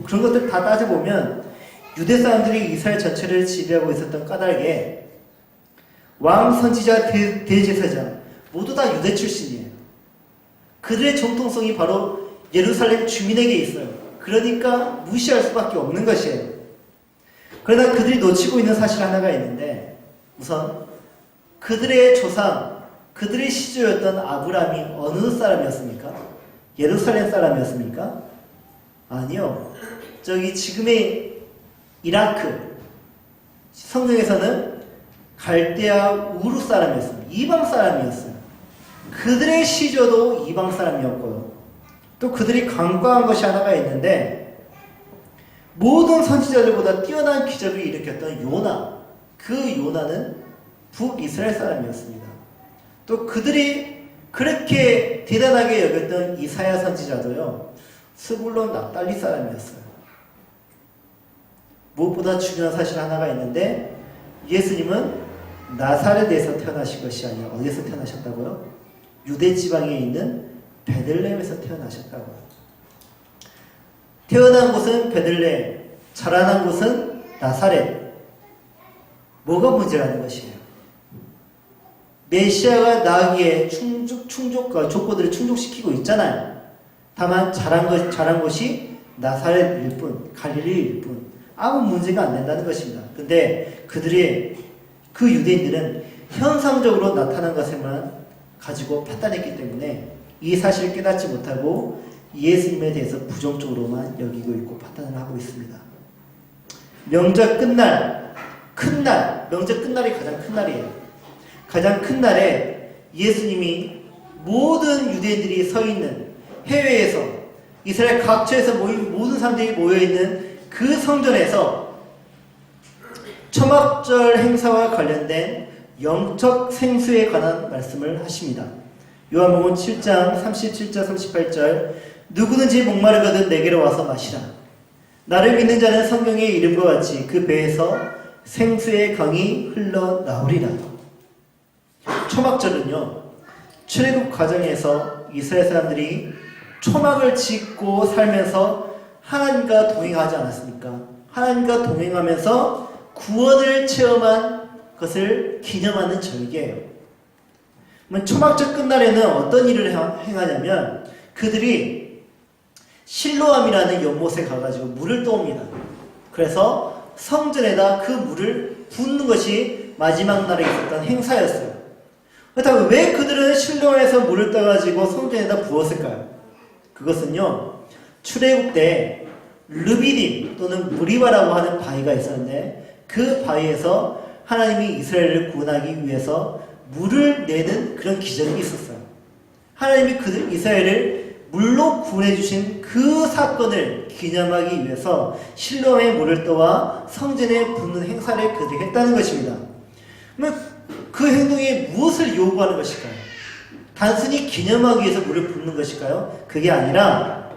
그런 것들 다 따져보면 유대 사람들이 이스라엘 전체를 지배하고 있었던 까닭에 왕, 선지자, 대제사장 모두 다 유대 출신이에요. 그들의 정통성이 바로 예루살렘 주민에게 있어요. 그러니까 무시할 수밖에 없는 것이에요. 그러나 그들이 놓치고 있는 사실 하나가 있는데, 우선 그들의 조상, 그들의 시조였던 아브라함이 어느 사람이었습니까? 예루살렘 사람이었습니까? 아니요. 저기 지금의 이라크, 성경에서는 갈대아 우르 사람이었습니다. 이방 사람이었어요. 그들의 시조도 이방 사람이었고요. 또 그들이 간과한 것이 하나가 있는데 모든 선지자들보다 뛰어난 기적을 일으켰던 요나, 그 요나는 북이스라엘 사람이었습니다. 또 그들이 그렇게 대단하게 여겼던 이사야 선지자도요, 스불론 납달리 사람이었어요. 무엇보다 중요한 사실 하나가 있는데 예수님은 나사렛에서 태어나신 것이 아니라 어디에서 태어나셨다고요? 유대 지방에 있는 베들레헴에서 태어나셨다고요. 태어난 곳은 베들레헴, 자라난 곳은 나사렛. 뭐가 문제라는 것이에요? 메시아가 나기에 충족과 조건들을 충족시키고 있잖아요. 다만 자란 곳이 나사렛일 뿐, 갈릴리일 뿐. 아무 문제가 안 된다는 것입니다. 근데 그 유대인들은 현상적으로 나타난 것을만 가지고 판단했기 때문에 이 사실을 깨닫지 못하고 예수님에 대해서 부정적으로만 여기고 있고 판단을 하고 있습니다. 명절 끝날, 큰 날, 명절 끝날이 가장 큰 날이에요. 가장 큰 날에 예수님이 모든 유대인들이 서 있는 해외에서 이스라엘 각처에서 모인 모든 사람들이 모여있는 그 성전에서 초막절 행사와 관련된 영적 생수에 관한 말씀을 하십니다. 요한복음 7장 37절 38절 누구든지 목마르거든 내게로 와서 마시라. 나를 믿는 자는 성경의 이름과 같이 그 배에서 생수의 강이 흘러나오리라. 초막절은요, 출애굽 과정에서 이스라엘 사람들이 초막을 짓고 살면서 하나님과 동행하지 않았습니까? 하나님과 동행하면서 구원을 체험한 것을 기념하는 절기예요. 초막절 끝날에는 어떤 일을 행하냐면 그들이 실로암이라는 연못에 가가지고 물을 떠옵니다. 그래서 성전에다 그 물을 붓는 것이 마지막 날에 있었던 행사였어요. 그렇다면 왜 그들은 실로암에서 물을 떠가지고 성전에다 부었을까요? 그것은요, 출애굽 때 르비딤 또는 무리바라고 하는 바위가 있었는데 그 바위에서 하나님이 이스라엘을 구원하기 위해서 물을 내는 그런 기적이 있었어요. 하나님이 이스라엘을 물로 구원해 주신 그 사건을 기념하기 위해서 실로암에 물을 떠와 성전에 붓는 행사를 그들이 했다는 것입니다. 그 행동이 무엇을 요구하는 것일까요? 단순히 기념하기 위해서 물을 붓는 것일까요? 그게 아니라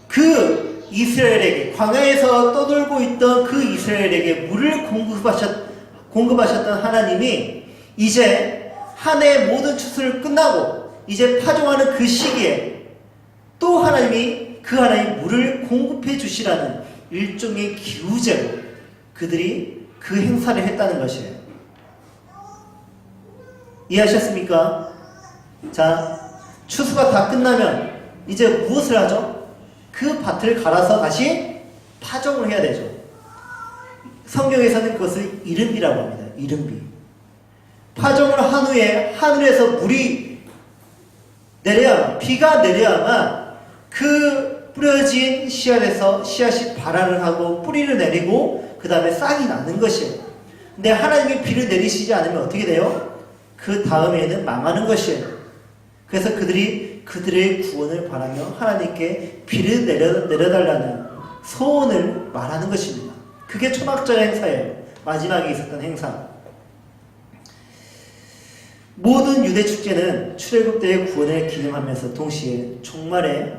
그 이스라엘에게, 광야에서 떠돌고 있던 그 이스라엘에게 물을 공급하셨던 하나님이 이제 한 해 모든 추수를 끝나고 이제 파종하는 그 시기에 또 하나님이 물을 공급해 주시라는 일종의 기우제로 그들이 그 행사를 했다는 것이에요. 이해하셨습니까? 자, 추수가 다 끝나면 이제 무엇을 하죠? 그 밭을 갈아서 다시 파종을 해야 되죠. 성경에서는 그것을 이른비라고 합니다. 이른비. 파종을 한 후에 하늘에서 물이 비가 내려야만 그 뿌려진 씨앗에서 씨앗이 발화를 하고 뿌리를 내리고 그 다음에 싹이 나는 것이에요. 근데 하나님이 비를 내리시지 않으면 어떻게 돼요? 그 다음에는 망하는 것이에요. 그래서 그들의 구원을 바라며 하나님께 비를 내려달라는 소원을 말하는 것입니다. 그게 초막절 행사예요. 마지막에 있었던 행사. 모든 유대 축제는 출애굽 때의 구원을 기념하면서 동시에 종말의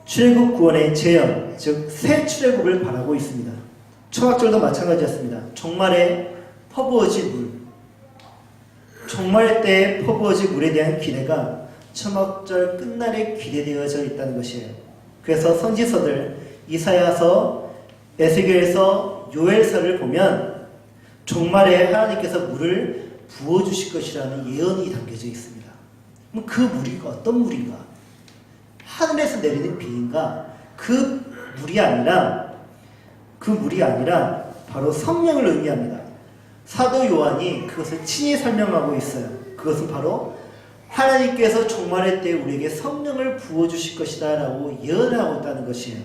출애굽 구원의 재현, 즉 새 출애굽을 바라고 있습니다. 초막절도 마찬가지였습니다. 종말에 퍼부어질 물, 종말 때에 퍼부어질 물에 대한 기대가 초막절 끝날에 기대되어져 있다는 것이에요. 그래서 선지서들 이사야서, 에스겔서, 요엘서를 보면 종말에 하나님께서 물을 부어주실 것이라는 예언이 담겨져 있습니다. 그럼 그 물이 어떤 물인가? 하늘에서 내리는 비인가? 그 물이 아니라 바로 성령을 의미합니다. 사도 요한이 그것을 친히 설명하고 있어요. 그것은 바로 하나님께서 종말의 때 우리에게 성령을 부어주실 것이다 라고 예언을 하고 있다는 것이에요.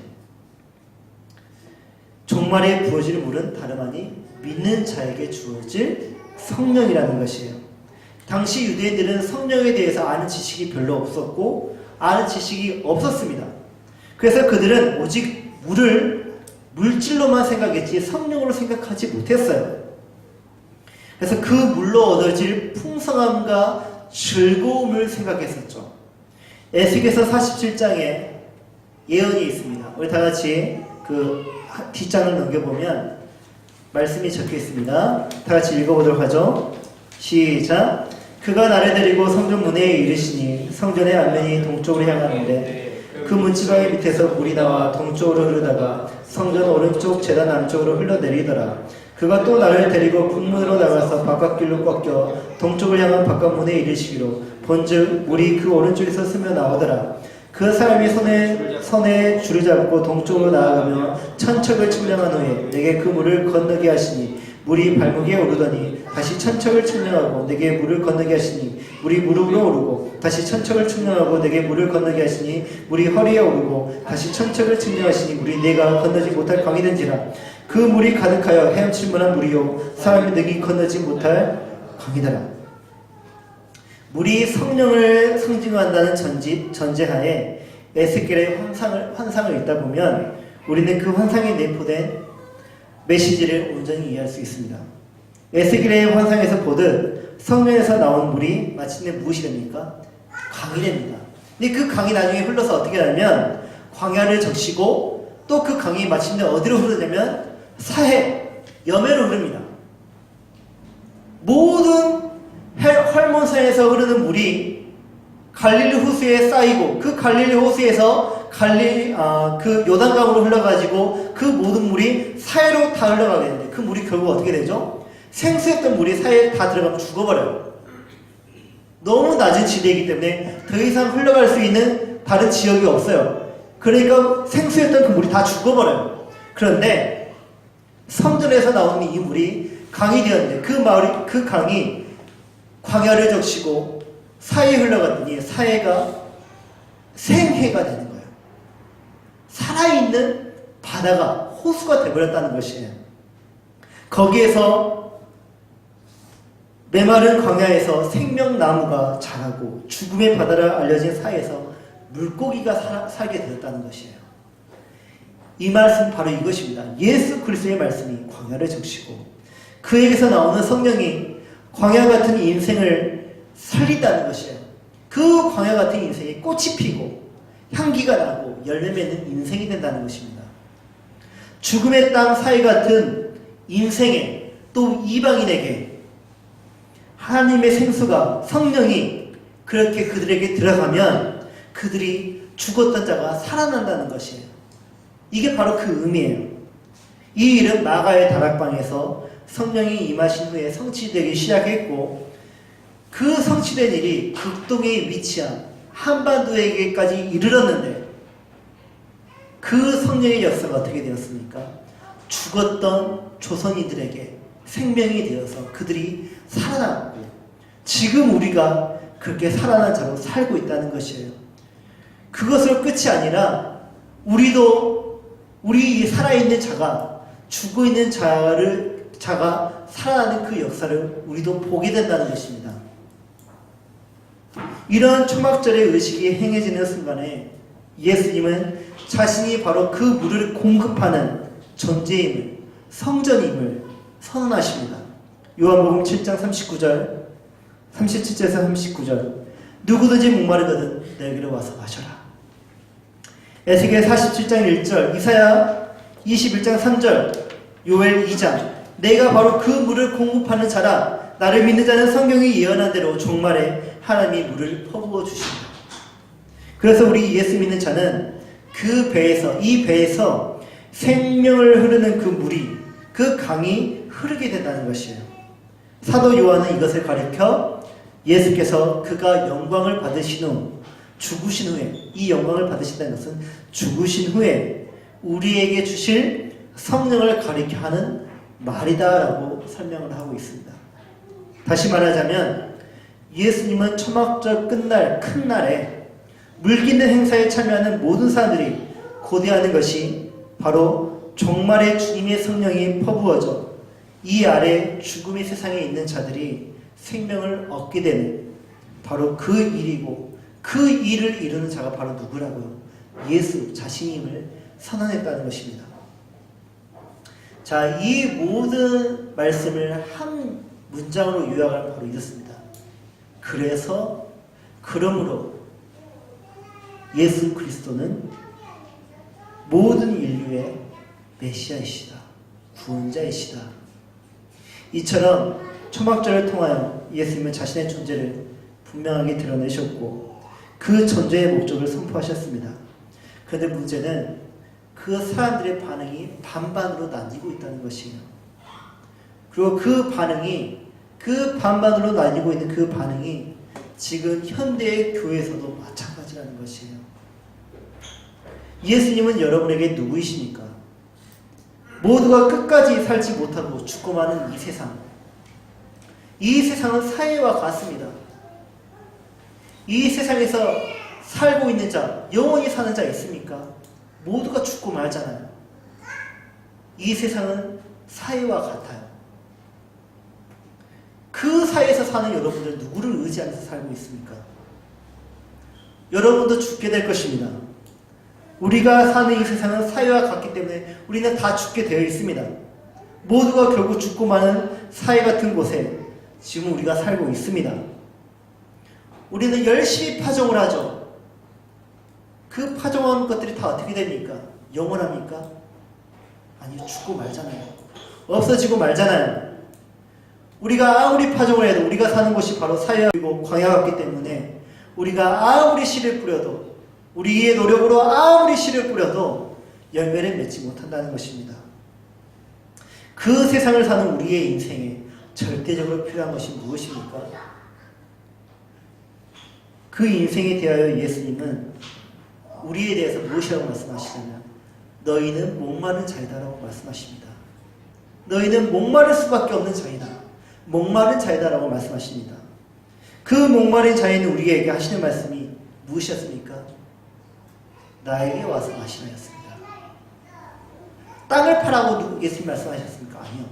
종말에 부어질 물은 다름 아니 믿는 자에게 주어질 성령이라는 것이에요. 당시 유대인들은 성령에 대해서 아는 지식이 별로 없었고 아는 지식이 없었습니다. 그래서 그들은 오직 물을 물질로만 생각했지 성령으로 생각하지 못했어요. 그래서 그 물로 얻어질 풍성함과 즐거움을 생각했었죠. 에스겔서 47장에 예언이 있습니다. 우리 다 같이 그 뒷장을 넘겨보면 말씀이 적혀 있습니다. 다 같이 읽어보도록 하죠. 시작. 그가 나를 데리고 성전 문에 이르시니 성전의 앞면이 동쪽으로 향하는데 그 문지방의 밑에서 물이 나와 동쪽으로 흐르다가 성전 오른쪽 제단 안쪽으로 흘러내리더라. 그가 또 나를 데리고 북문으로 나가서 바깥길로 꺾여 동쪽을 향한 바깥문에 이르시기로 본즉 물이 그 오른쪽에서 스며 나오더라. 그 사람이 손에 줄을 잡고 동쪽으로 나아가며 천척을 측량한 후에 내게 그 물을 건너게 하시니 물이 발목에 오르더니 다시 천척을 측량하고 내게 물을 건너게 하시니 물이 무릎으로 오르고 다시 천척을 측량하고 내게 물을 건너게 하시니 물이 허리에 오르고 다시 천척을 측량하시니 물이 내가 건너지 못할 강이 된지라. 그 물이 가득하여 헤엄칠 만한 물이요 사람이 능히 건너지 못할 강이더라. 물이 성령을 상징한다는 전제하에 에스겔의 환상을 읽다 보면 우리는 그 환상에 내포된 메시지를 온전히 이해할 수 있습니다. 에스겔의 환상에서 보듯 성령에서 나온 물이 마침내 무엇이 됩니까? 강이 됩니다. 근데 그 강이 나중에 흘러서 어떻게 하냐면 광야를 적시고 또 그 강이 마침내 어디로 흐르냐면 사해, 여매로 흐릅니다. 모든 헐몬산에서 흐르는 물이 갈릴리 호수에 쌓이고 그 갈릴리 호수에서 그 요단강으로 흘러가지고 그 모든 물이 사해로 다 흘러가게 되는데 그 물이 결국 어떻게 되죠? 생수였던 물이 사해에 다 들어가면 죽어버려요. 너무 낮은 지대이기 때문에 더 이상 흘러갈 수 있는 다른 지역이 없어요. 그러니까 생수였던 그 물이 다 죽어버려요. 그런데 성전에서 나오는 이 물이 강이 되었는데 그 강이 광야를 적시고 사해에 흘러갔더니 사해가 생해가 되는 거예요. 살아있는 바다가 호수가 되어버렸다는 것이에요. 거기에서 메마른 광야에서 생명나무가 자라고 죽음의 바다를 알려진 사해에서 물고기가 살게 되었다는 것이에요. 이 말씀 바로 이것입니다. 예수 그리스도의 말씀이 광야를 적시고 그에게서 나오는 성령이 광야 같은 인생을 살린다는 것이에요. 그 광야 같은 인생에 꽃이 피고 향기가 나고 열매 맺는 인생이 된다는 것입니다. 죽음의 땅 사이 같은 인생에 또 이방인에게 하나님의 생수가 성령이 그렇게 그들에게 들어가면 그들이 죽었던 자가 살아난다는 것이에요. 이게 바로 그 의미예요. 이 일은 마가의 다락방에서 성령이 임하신 후에 성취되기 시작했고 그 성취된 일이 극동에 위치한 한반도에게까지 이르렀는데 그 성령의 역사가 어떻게 되었습니까? 죽었던 조선인들에게 생명이 되어서 그들이 살아났고 지금 우리가 그렇게 살아난 자로 살고 있다는 것이에요. 그것으로 끝이 아니라 우리 살아있는 자가 죽어있는 자가 살아나는 그 역사를 우리도 보게 된다는 것입니다. 이런 초막절의 의식이 행해지는 순간에 예수님은 자신이 바로 그 물을 공급하는 존재임을, 성전임을 선언하십니다. 요한복음 7장 39절, 37절에서 39절 누구든지 목마르거든 내게로 와서 마셔라. 에스겔 47장 1절, 이사야 21장 3절, 요엘 2장 내가 바로 그 물을 공급하는 자라. 나를 믿는 자는 성경이 예언한 대로 종말에 하나님이 물을 퍼부어 주신다. 그래서 우리 예수 믿는 자는 이 배에서 생명을 흐르는 그 물이, 그 강이 흐르게 된다는 것이에요. 사도 요한은 이것을 가리켜 예수께서 그가 영광을 받으신 후 죽으신 후에, 이 영광을 받으신다는 것은 죽으신 후에 우리에게 주실 성령을 가리켜 하는 말이다라고 설명을 하고 있습니다. 다시 말하자면 예수님은 초막절 끝날 큰 날에 물깃는 행사에 참여하는 모든 사람들이 고대하는 것이 바로 종말의 주님의 성령이 퍼부어져 이 아래 죽음의 세상에 있는 자들이 생명을 얻게 되는 바로 그 일이고, 그 일을 이루는 자가 바로 누구라고요? 예수 자신임을 선언했다는 것입니다. 자, 이 모든 말씀을 한 문장으로 요약하면 바로 이렇습니다. 그러므로 예수 그리스도는 모든 인류의 메시아이시다, 구원자이시다. 이처럼 초막절을 통하여 예수님은 자신의 존재를 분명하게 드러내셨고 그 존재의 목적을 선포하셨습니다. 그런데 문제는 그 사람들의 반응이 반반으로 나뉘고 있다는 것이에요. 그리고 그 반반으로 나뉘고 있는 그 반응이 지금 현대의 교회에서도 마찬가지라는 것이에요. 예수님은 여러분에게 누구이십니까? 모두가 끝까지 살지 못하고 죽고 마는 이 세상. 이 세상은 사회와 같습니다. 이 세상에서 살고 있는 자, 영원히 사는 자 있습니까? 모두가 죽고 말잖아요. 이 세상은 사회와 같아요. 그 사회에서 사는 여러분들 누구를 의지하면서 살고 있습니까? 여러분도 죽게 될 것입니다. 우리가 사는 이 세상은 사회와 같기 때문에 우리는 다 죽게 되어 있습니다. 모두가 결국 죽고 마는 사회 같은 곳에 지금 우리가 살고 있습니다. 우리는 열심히 파종을 하죠. 그 파종한 것들이 다 어떻게 됩니까? 영원합니까? 아니요, 죽고 말잖아요. 없어지고 말잖아요. 우리가 아무리 파종을 해도 우리가 사는 곳이 바로 사회이고 광야 같기 때문에 우리가 아무리 씨를 뿌려도, 우리의 노력으로 아무리 씨를 뿌려도 열매를 맺지 못한다는 것입니다. 그 세상을 사는 우리의 인생에 절대적으로 필요한 것이 무엇입니까? 그 인생에 대하여 예수님은 우리에 대해서 무엇이라고 말씀하시냐면 너희는 목마른 자이다라고 말씀하십니다. 너희는 목마를 수밖에 없는 자이다. 목마른 자이다라고 말씀하십니다. 그 목마른 자이는 우리에게 하시는 말씀이 무엇이었습니까? 나에게 와서 마시라였습니다. 땅을 파라고 예수님 말씀하셨습니까? 아니요.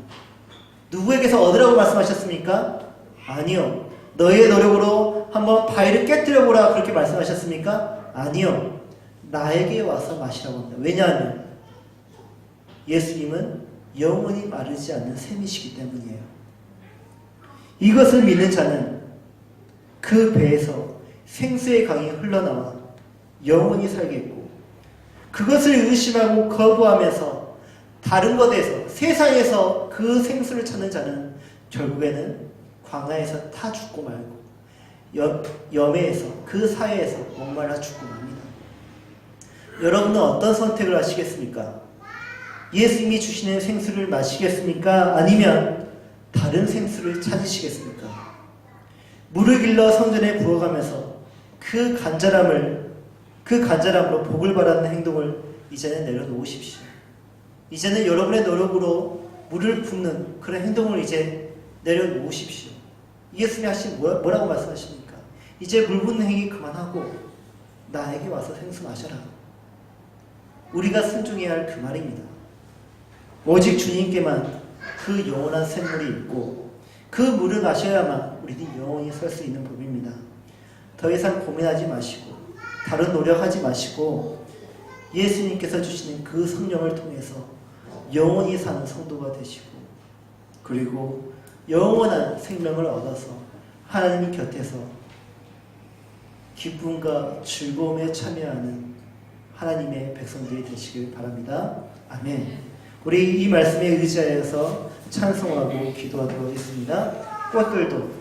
누구에게서 얻으라고 말씀하셨습니까? 아니요. 너희의 노력으로 한번 바위를 깨뜨려보라 그렇게 말씀하셨습니까? 아니요. 나에게 와서 마시라고 합니다. 왜냐하면 예수님은 영원히 마르지 않는 샘이시기 때문이에요. 이것을 믿는 자는 그 배에서 생수의 강이 흘러나와 영원히 살겠고, 그것을 의심하고 거부하면서 다른 것에서, 세상에서 그 생수를 찾는 자는 결국에는 광야에서 타 죽고 말고 염해에서, 그 사회에서 목말라 죽고 맙니다. 여러분은 어떤 선택을 하시겠습니까? 예수님이 주시는 생수를 마시겠습니까? 아니면 다른 생수를 찾으시겠습니까? 물을 길러 성전에 부어가면서 그 간절함으로 복을 바라는 행동을 이제는 내려놓으십시오. 이제는 여러분의 노력으로 물을 붓는 그런 행동을 이제 내려놓으십시오. 예수님이 하신 뭐라고 말씀하십니까? 이제 물 붓는 행위 그만하고 나에게 와서 생수 마셔라. 우리가 순종해야 할 그 말입니다. 오직 주님께만 그 영원한 샘물이 있고 그 물을 마셔야만 우리는 영원히 설 수 있는 법입니다. 더 이상 고민하지 마시고 다른 노력하지 마시고 예수님께서 주시는 그 성령을 통해서 영원히 사는 성도가 되시고, 그리고 영원한 생명을 얻어서 하나님 곁에서 기쁨과 즐거움에 참여하는 하나님의 백성들이 되시길 바랍니다. 아멘. 우리 이 말씀에 의지하여서 찬송하고 기도하도록 하겠습니다. 꽃들도